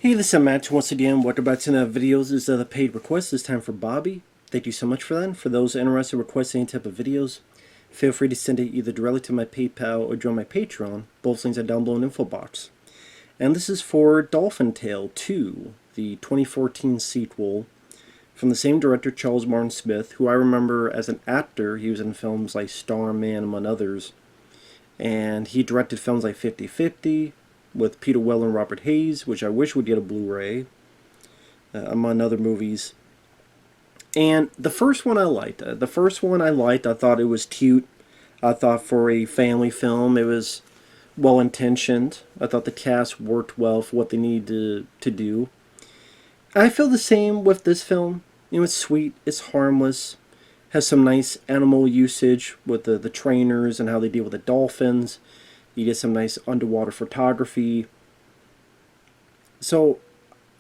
Hey, this is Matt once again. Welcome back to another videos. This is the paid request. This time for Bobby. Thank you so much for that. For those interested in requesting any type of videos, feel free to send it either directly to my PayPal or join my Patreon. Both links are down below in the info box. And this is for Dolphin Tale 2, the 2014 sequel from the same director, Charles Martin Smith, who I remember as an actor. He was in films like Starman, among others. And he directed films like 50-50, with Peter Weller and Robert Hayes, which I wish would get a Blu-ray, among other movies. And the first one I liked. I thought it was cute. I thought for a family film, it was well-intentioned. I thought the cast worked well for what they needed to do. I feel the same with this film. You know, it's sweet, it's harmless, has some nice animal usage with the trainers and how they deal with the dolphins. You get some nice underwater photography. So,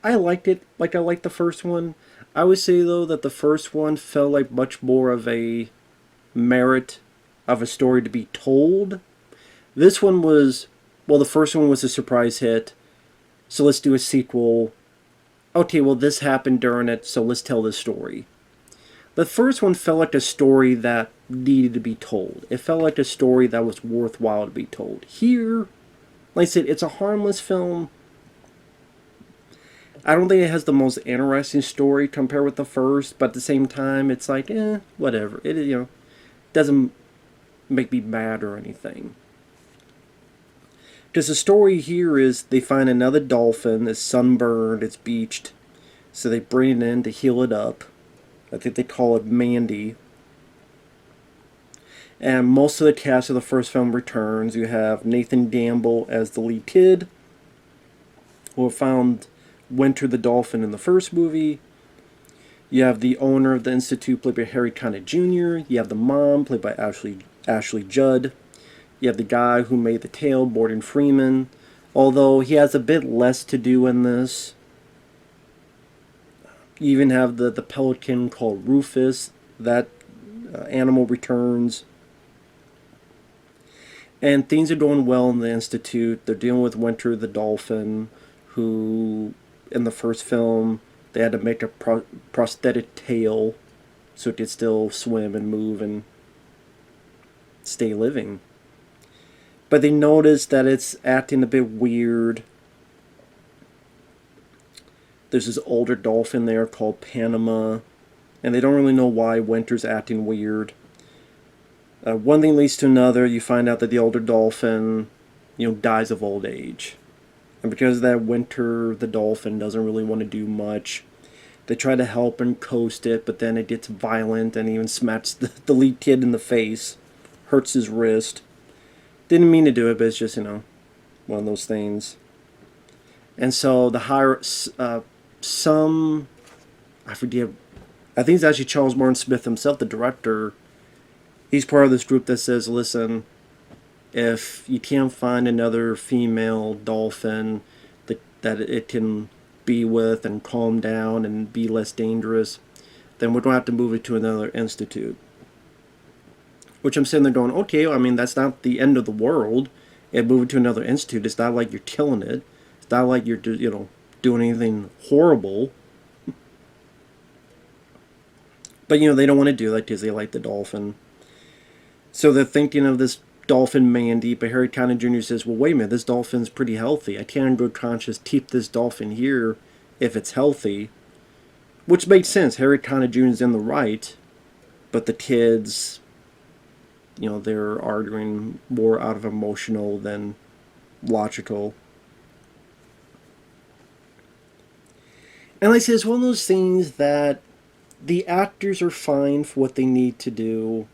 I liked it like I liked the first one. I would say, though, that the first one felt like much more of a merit of a story to be told. This one was, well, the first one was a surprise hit. So let's do a sequel. Okay, well, this happened during it, so let's tell this story. The first one felt like a story that needed to be told. It felt like a story that was worthwhile to be told. Here, like I said, it's a harmless film. I don't think it has the most interesting story compared with the first, but at the same time, it's like, whatever. It, doesn't make me mad or anything. Because the story here is they find another dolphin, it's sunburned, it's beached, so they bring it in to heal it up. I think they call it Mandy. And most of the cast of the first film returns. You have Nathan Gamble as the lead kid, who found Winter the Dolphin in the first movie. You have the owner of the Institute, played by Harry Connick Jr. You have the mom, played by Ashley Judd. You have the guy who made the tail, Morgan Freeman. Although he has a bit less to do in this. You even have the pelican called Rufus. That animal returns. And things are going well in the Institute. They're dealing with Winter the Dolphin, who, in the first film, they had to make a prosthetic tail so it could still swim and move and stay living. But they notice that it's acting a bit weird. There's this older dolphin there called Panama, and they don't really know why Winter's acting weird. One thing leads to another. You find out that the older dolphin, dies of old age. And because of that, Winter, the dolphin, doesn't really want to do much. They try to help and coast it, but then it gets violent and even smacks the lead kid in the face. Hurts his wrist. Didn't mean to do it, but it's just, one of those things. And so I forget, I think it's actually Charles Martin Smith himself, the director. He's part of this group that says, listen, if you can't find another female dolphin that it can be with and calm down and be less dangerous, then we're going to have to move it to another institute. Which I'm sitting there going, okay, I mean, that's not the end of the world. And move it to another institute. It's not like you're killing it. It's not like you're, doing anything horrible. But, they don't want to do that because they like the dolphin. So they're thinking of this dolphin Mandy, but Harry Connick Jr. says, well, wait a minute, this dolphin's pretty healthy. I can't in good conscience keep this dolphin here if it's healthy. Which makes sense. Harry Connick Jr. is in the right, but the kids, they're arguing more out of emotional than logical. And like I said, it's one of those things that the actors are fine for what they need to do.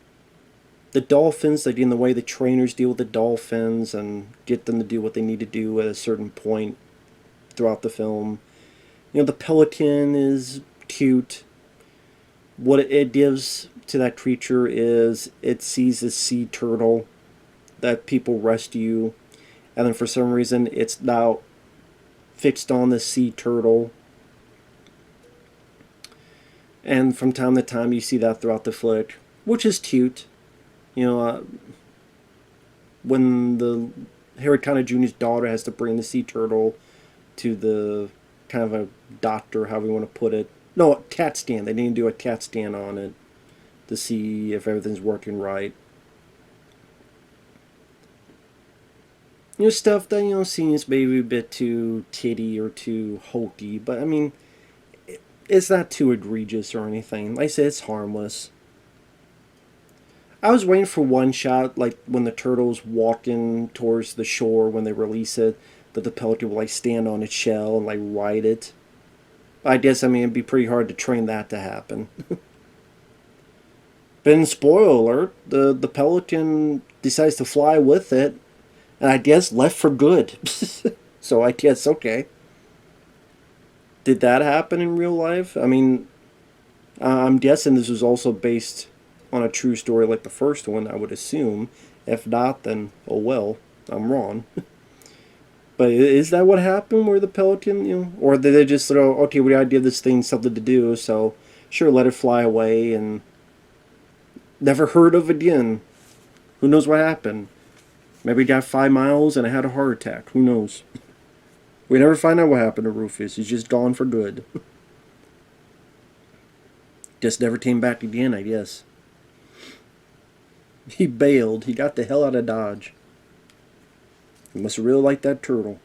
The dolphins, in the way the trainers deal with the dolphins and get them to do what they need to do at a certain point throughout the film. The pelican is cute. What it gives to that creature is it sees a sea turtle that people rescue, and then for some reason it's now fixed on the sea turtle. And from time to time you see that throughout the flick, which is cute. When the Harry Connick Jr.'s daughter has to bring the sea turtle to the kind of a doctor, how we want to put it. No, a CAT scan. They need to do a CAT scan on it to see if everything's working right. Stuff that, seems maybe a bit too titty or too hokey, but I mean, it's not too egregious or anything. Like I said, it's harmless. I was waiting for one shot, like when the turtle's walking towards the shore when they release it, that the pelican will like stand on its shell and like ride it. I guess, it'd be pretty hard to train that to happen. But in spoiler alert, the pelican decides to fly with it, and I guess left for good. So I guess, okay. Did that happen in real life? I'm guessing this was also based on a true story like the first one, I would assume. If not, then oh well, I'm wrong. But is that what happened where the pelican, or did they just throw, okay, we gotta give this thing something to do, so sure, let it fly away and never heard of again? Who knows what happened? Maybe he got 5 miles and I had a heart attack. Who knows? We never find out what happened to Rufus. He's just gone for good. Just never came back again, I guess. He bailed. He got the hell out of Dodge. He must have really liked that turtle.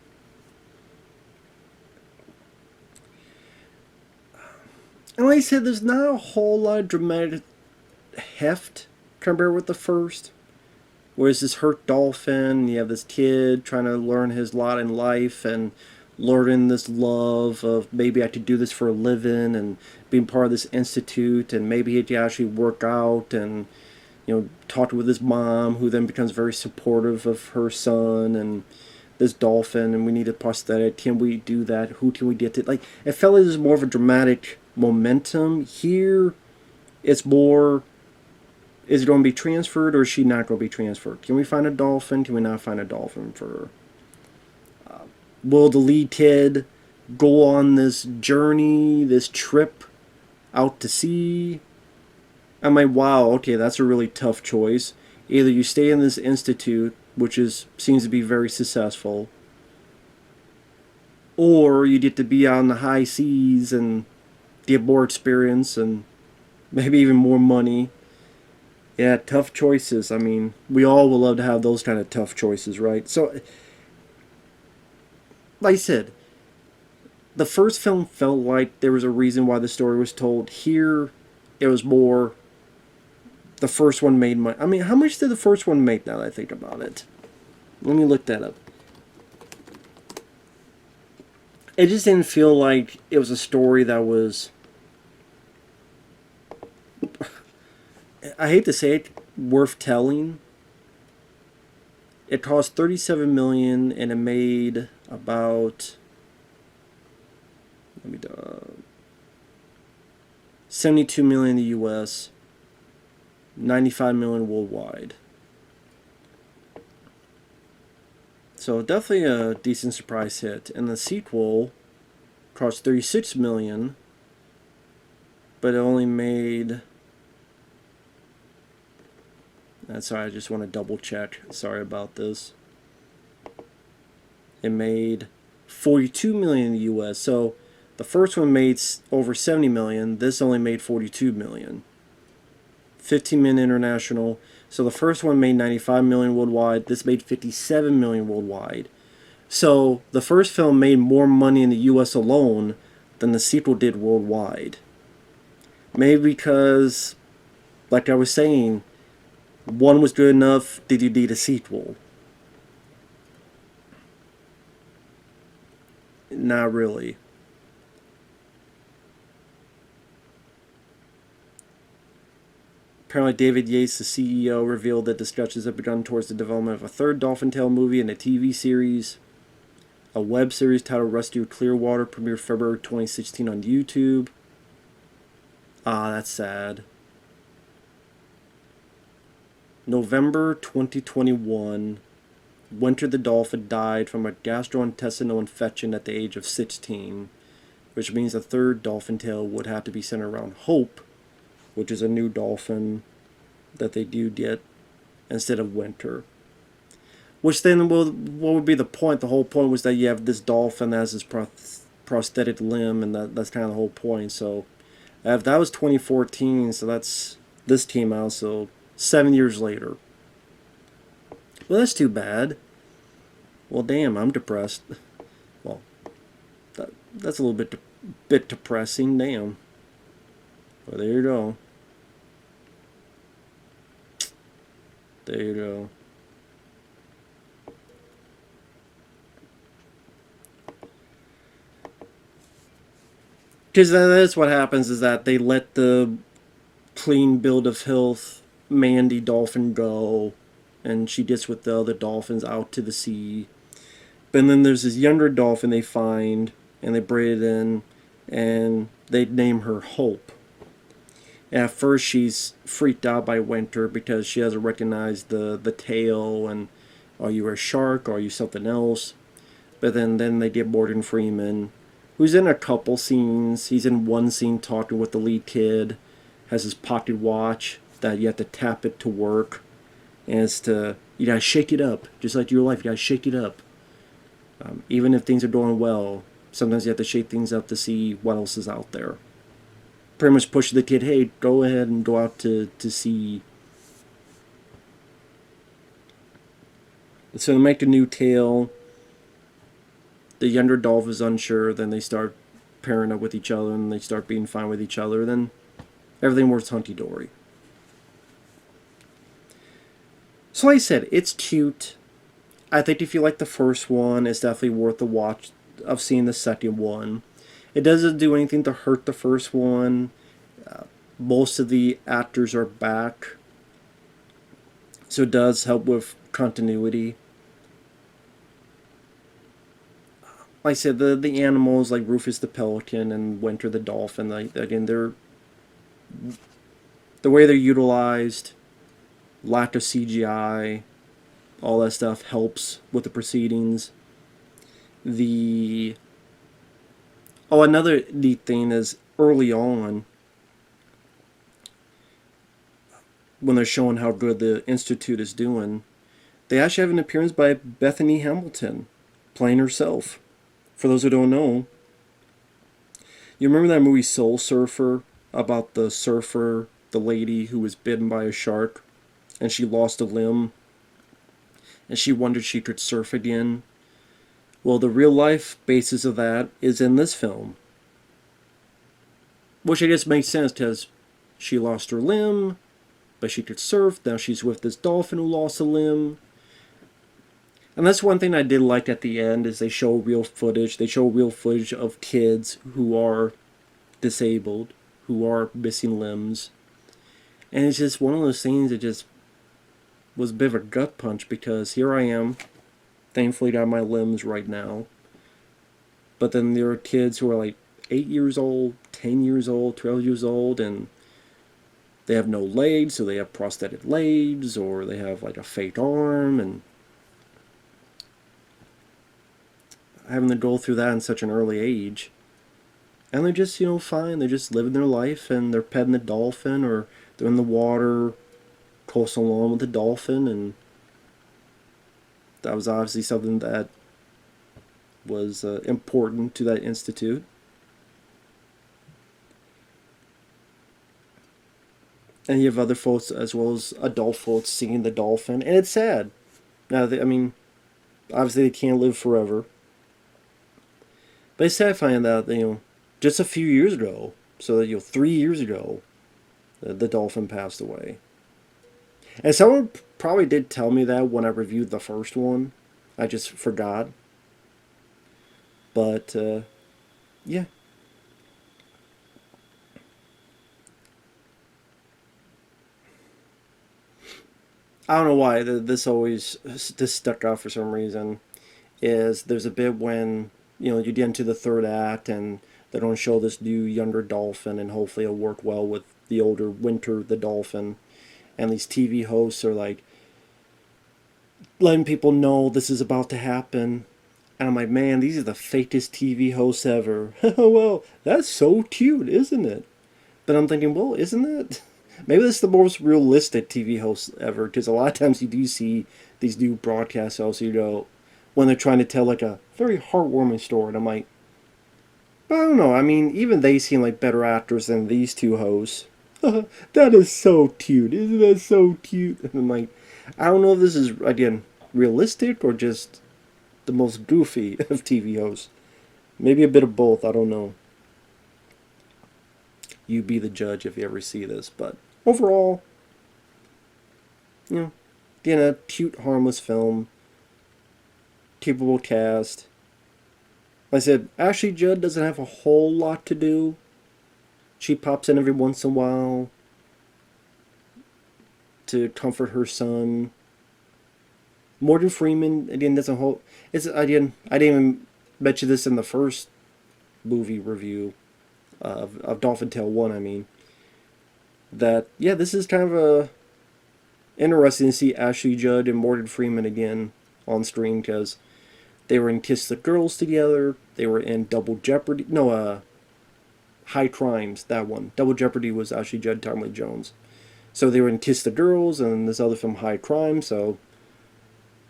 And like I said, there's not a whole lot of dramatic heft compared with the first. Whereas this hurt dolphin, you have this kid trying to learn his lot in life and learning this love of maybe I could do this for a living and being part of this institute, and maybe he could actually work out and talk with his mom, who then becomes very supportive of her son and this dolphin, and we need a prosthetic. Can we do that? Who can we get to? Like, it felt like there's more of a dramatic momentum. Here, it's more, is it going to be transferred or is she not going to be transferred? Can we find a dolphin? Can we not find a dolphin for her? Will the lead kid go on this journey, this trip out to sea? I'm like, wow, okay, that's a really tough choice. Either you stay in this institute, which seems to be very successful, or you get to be on the high seas and get more experience and maybe even more money. Yeah, tough choices. We all would love to have those kind of tough choices, right? So, like I said, the first film felt like there was a reason why the story was told. Here, it was more, the first one made money. How much did the first one make now that I think about it? Let me look that up. It just didn't feel like it was a story that was, I hate to say it, worth telling. It cost $37 million and it made about, $72 million in the U.S., $95 million worldwide. So definitely a decent surprise hit. And the sequel cost $36 million, but it only made, sorry, I just want to double check. Sorry about this. It made $42 million in the U.S. So the first one made over $70 million. This only made $42 million. 15 million international. So the first one made $95 million worldwide. This made $57 million worldwide. So the first film made more money in the U.S. alone than the sequel did worldwide. Maybe because, like I was saying, one was good enough, did you need a sequel? Not really. Apparently David Yates, the CEO, revealed that discussions have begun towards the development of a third Dolphin Tale movie and a TV series. A web series titled Rescue Clearwater premiered February 2016 on YouTube. Ah, that's sad. November 2021, Winter the dolphin died from a gastrointestinal infection at the age of 16, which means the third Dolphin Tale would have to be centered around Hope, which is a new dolphin that they do get instead of Winter. Which then, what would be the point? The whole point was that you have this dolphin as this prosthetic limb, and that's kind of the whole point. So if that was 2014, so that's this came out, so 7 years later. Well, that's too bad. Well, damn, I'm depressed. Well, that's a little bit depressing. Damn. Well, there you go. There you go. Because that's what happens, is that they let the clean build of health Mandy dolphin go, and she gets with the other dolphins out to the sea. But then there's this younger dolphin they find, and they braid it in, and they name her Hope. And at first she's freaked out by Winter because she doesn't recognize the tail, and are you a shark, or are you something else? But then they get Morgan Freeman, who's in a couple scenes. He's in one scene talking with the lead kid, has his pocket watch that you have to tap it to work, and it's to, you gotta shake it up, just like your life, you gotta shake it up. Even if things are going well, sometimes you have to shake things up to see what else is out there. Pretty much push the kid, hey, go ahead and go out to sea. So they make a new tail. The younger dolphin is unsure, then they start pairing up with each other, and they start being fine with each other, then everything works hunky-dory. So like I said, it's cute. I think if you like the first one, it's definitely worth the watch of seeing the second one. It doesn't do anything to hurt the first one. Most of the actors are back, so it does help with continuity. Like I said, the animals like Rufus the pelican and Winter the dolphin, again, they're the way they're utilized, lack of CGI, all that stuff helps with the proceedings. Another neat thing is early on, when they're showing how good the Institute is doing, they actually have an appearance by Bethany Hamilton playing herself. For those who don't know, you remember that movie Soul Surfer, about the surfer, the lady who was bitten by a shark and she lost a limb and she wondered she could surf again? Well, the real life basis of that is in this film, which I guess makes sense because she lost her limb, but she could surf. Now she's with this dolphin who lost a limb. And that's one thing I did like at the end, is they show real footage. They show real footage of kids who are disabled, who are missing limbs. And it's just one of those things that just was a bit of a gut punch, because here I am, thankfully got my limbs right now. But then there are kids who are like 8 years old, 10 years old, 12 years old, and they have no legs, so they have prosthetic legs, or they have like a fake arm, and having to go through that in such an early age. And they're just, fine. They're just living their life, and they're petting the dolphin, or they're in the water coasting along with the dolphin, and that was obviously something that was important to that institute. And you have other folks, as well as adult folks, singing the dolphin, and it's sad. Now, obviously they can't live forever. But it's sad to find out that, just a few years ago, so that 3 years ago, the dolphin passed away. And someone probably did tell me that when I reviewed the first one. I just forgot. But, yeah. I don't know why this stuck out for some reason. Is there's a bit when you get into the third act and they're going to show this new younger dolphin, and hopefully it'll work well with the older Winter the dolphin, and these TV hosts are like letting people know this is about to happen, and I'm like, man, these are the fakest TV hosts ever. Well, that's so cute, isn't it? But I'm thinking, well, isn't it? Maybe this is the most realistic TV host ever, because a lot of times you do see these new broadcast hosts, when they're trying to tell like a very heartwarming story, and I'm like, But I don't know, I mean, even they seem like better actors than these two hosts. That is so cute. Isn't that so cute? And I'm like, I don't know if this is, again, realistic or just the most goofy of TV hosts. Maybe a bit of both, I don't know. You be the judge if you ever see this. But overall, you know, again, a cute, harmless film. Capable cast. Like I said, Ashley Judd doesn't have a whole lot to do. She pops in every once in a while to comfort her son. Morgan Freeman, again, doesn't hold. I didn't even mention this in the first movie review of Dolphin Tale 1, I mean. That, yeah, this is kind of a interesting to see Ashley Judd and Morgan Freeman again on screen, because they were in Kiss the Girls together. They were in Double Jeopardy. No, High Crimes, that one. Double Jeopardy was Ashley Judd, Tommy Lee Jones. So they were in Kiss the Girls and this other film, High Crime. So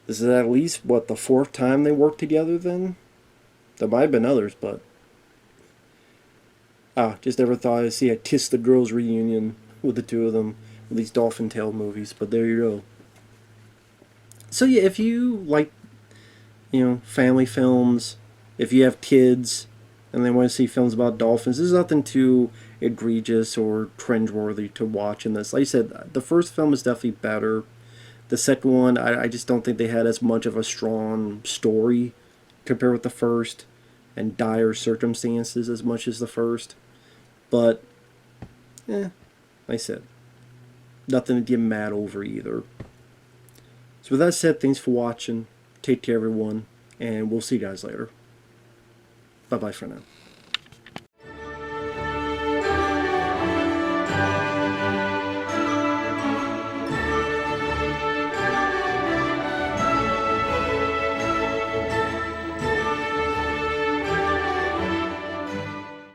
this is at least, what, the fourth time they worked together then? There might have been others, but... just never thought I'd see a Kiss the Girls reunion with the two of them. With these Dolphin Tale movies, but there you go. So yeah, if you like, family films, if you have kids and they want to see films about dolphins, there's nothing too egregious or cringeworthy to watch in this. Like I said, the first film is definitely better. The second one, I just don't think they had as much of a strong story compared with the first, and dire circumstances as much as the first. But, like I said, nothing to get mad over either. So with that said, thanks for watching. Take care, everyone, and we'll see you guys later. Bye-bye for now.